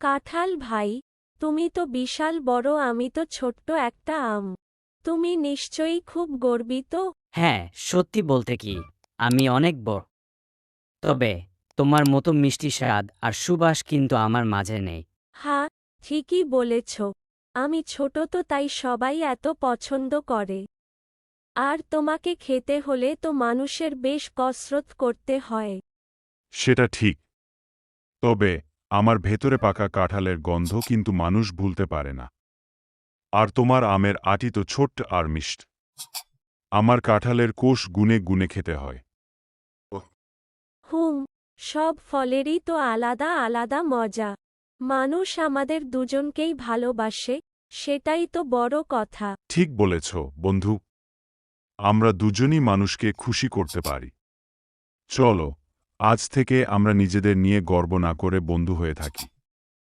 কাঁঠাল ভাই, তুমি তো বিশাল বড়, আমি তো ছোট্ট একটা আম। তুমি নিশ্চয়ই খুব গর্বিত। হ্যাঁ, সত্যি বলতে কি, আমি অনেক বড়। তবে তোমার মতো মিষ্টি স্বাদ আর সুবাস কিন্তু আমার মাঝে নেই। হ্যাঁ, ঠিকই বলেছ। আমি ছোট তো তাই সবাই এত পছন্দ করে। আর তোমাকে খেতে হলে তো মানুষের বেশ কসরত করতে হয়। সেটা ঠিক। তবে আমার ভেতরে পাকা কাঁঠালের গন্ধ কিন্তু মানুষ ভুলতে পারে না। আর তোমার আমের আটি তো ছোট্ট আর মিষ্টি। আমার কাঁঠালের কোষ গুনে গুনে খেতে হয়। হুম, সব ফলেরই তো আলাদা আলাদা মজা। মানুষ আমাদের দুজনকেই ভালোবাসে, সেটাই তো বড় কথা। ঠিক বলেছ, বন্ধু। আমরা দুজনই মানুষকে খুশি করতে পারি। চলো, আজ থেকে আমরা নিজেদের নিয়ে গর্ব না করে বন্ধু হয়ে থাকি।